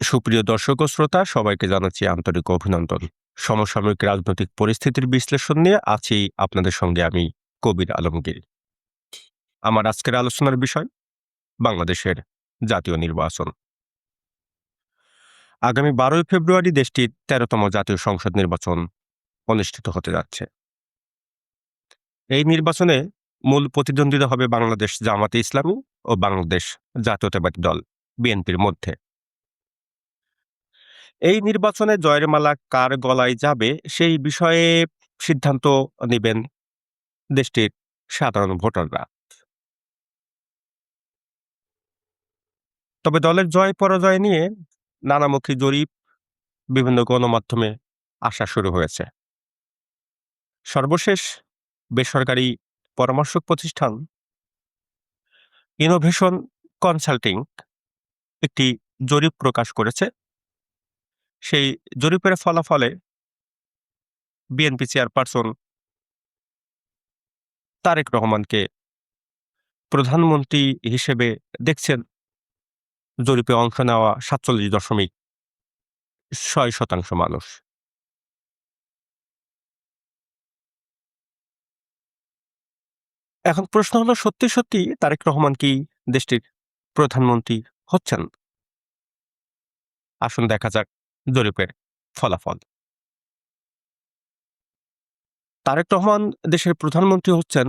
সুপ্রিয় দর্শক ও শ্রোতা সবাইকে জানাচ্ছি আন্তরিক অভিনন্দন। সমসাময়িক রাজনৈতিক পরিস্থিতির বিশ্লেষণ নিয়ে আছি আপনাদের সঙ্গে আমি কবির আলমগীর। আমার আজকের আলোচনার বিষয় বাংলাদেশের জাতীয় নির্বাচন। আগামী ১২ই ফেব্রুয়ারি দেশটির ১৩তম জাতীয় সংসদ নির্বাচন অনুষ্ঠিত হতে যাচ্ছে। এই নির্বাচনে মূল প্রতিদ্বন্দ্বিতা হবে বাংলাদেশ জামাতে ইসলামী ও বাংলাদেশ জাতীয়তাবাদী দল বিএনপির মধ্যে। এই নির্বাচনে জয়ের মালা কার গলায় যাবে সেই বিষয়ে সিদ্ধান্ত নেবেন দেশটির সাধারণ ভোটাররা। তবে দলের জয় পরাজয় নিয়ে নানামুখী জরিপ বিভিন্ন গণমাধ্যমে আসা শুরু হয়েছে। সর্বশেষ বেসরকারি পরামর্শক প্রতিষ্ঠান ইনোভেশন কনসাল্টিং একটি জরিপ প্রকাশ করেছে। সেই জরিপের ফলাফলে বিএনপি চেয়ারপারসন তারেক রহমানকে প্রধানমন্ত্রী হিসেবে দেখছেন জরিপে অংশ নেওয়া ৪৭.৬% মানুষ। এখন প্রশ্ন হলো সত্যি তারেক রহমান কি দেশটির প্রধানমন্ত্রী হচ্ছেন? আসুন দেখা যাক জরিপের ফলাফল। তারেক রহমান দেশের প্রধানমন্ত্রী হচ্ছেন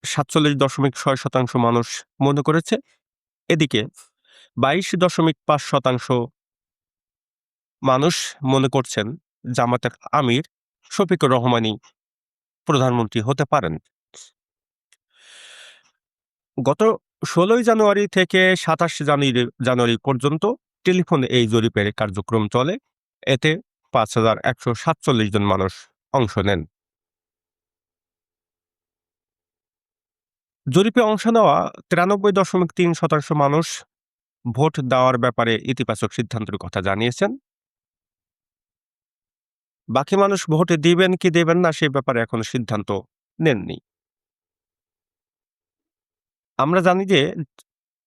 ৪৭.৬% মানুষ মনে করেছে। এদিকে ২২.৫% মানুষ মনে করছেন জামাতের আমির শফিকুর রহমানই প্রধানমন্ত্রী হতে পারেন। গত ১৬ই জানুয়ারি থেকে ২৭ জানুয়ারি পর্যন্ত টেলিফোনে এই জরিপের কার্যক্রম চলে। এতে ৫,১৪৭ জন মানুষ অংশ নেন। জরিপে অংশ নেওয়া ৯৩.৩% মানুষ ভোট দেওয়ার ব্যাপারে ইতিবাচক সিদ্ধান্তের কথা জানিয়েছেন। বাকি মানুষ ভোট দিবেন কি দেবেন না সে ব্যাপারে এখনো সিদ্ধান্ত নেননি। আমরা জানি যে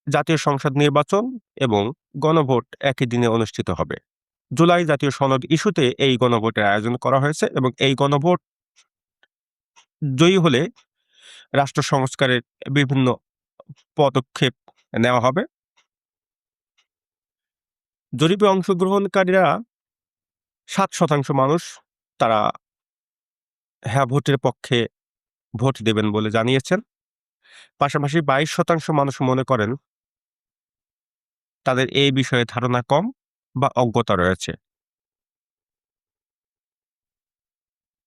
জাতীয় সংসদ নির্বাচন এবং গণভোট একই দিনে অনুষ্ঠিত হবে। জুলাই জাতীয় সনদ ইস্যুতে এই গণভোটের আয়োজন করা হয়েছে এবং এই গণভোট জয়ী হলে রাষ্ট্র সংস্কারের বিভিন্ন পদক্ষেপ নেওয়া হবে। জরিপে অংশগ্রহণকারীরা ৭% মানুষ তারা হ্যাঁ ভোটের পক্ষে ভোট দেবেন বলে জানিয়েছেন। পাশাপাশি ২২% মানুষ মনে করেন তাদের এই বিষয়ে ধারণা কম বা অজ্ঞতা রয়েছে।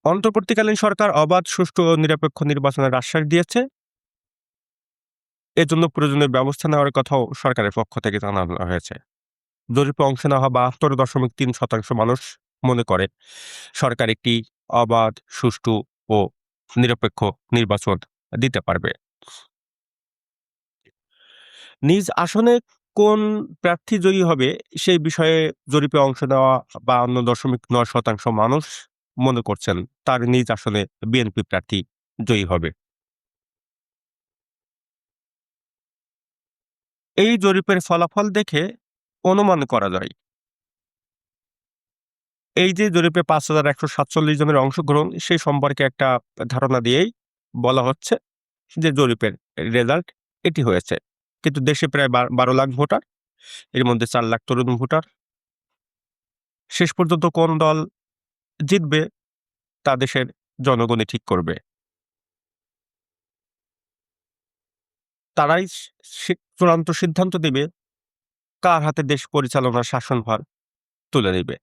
অন্তর্বর্তীকালীন সরকার অবাধ, সুষ্ঠু ও নিরপেক্ষ নির্বাচনের আশ্বাস দিয়েছে। এজন্য প্রয়োজনীয় ব্যবস্থা নেওয়ার কথাও সরকারের পক্ষ থেকে জানানো হয়েছে। জরিপে অংশ নেওয়া ৭২.৩% মানুষ মনে করে সরকার একটি অবাধ, সুষ্ঠু ও নিরপেক্ষ নির্বাচন দিতে পারবে। নিজ আসনে কোন প্রার্থী জয়ী হবে সেই বিষয়ে জরিপে অংশ নেওয়া ৫২.৯% মানুষ মনে করছেন তার নিজ আসনে বিএনপি প্রার্থী জয়ী হবে। এই জরিপের ফলাফল দেখে অনুমান করা যায় এই যে জরিপে ৫,১৪৭ জনের অংশগ্রহণ সেই সম্পর্কে একটা ধারণা দিয়েই বলা হচ্ছে যে জরিপের রেজাল্ট এটি হয়েছে। কিন্তু দেশে প্রায় ১২ লাখ ভোটার, এর মধ্যে ৪ লাখ তরুণ ভোটার। শেষ পর্যন্ত কোন দল জিতবে তা দেশের জনগণই ঠিক করবে। তারাই চূড়ান্ত সিদ্ধান্ত দিবে কার হাতে দেশ পরিচালনার শাসনভার তুলে দিবে।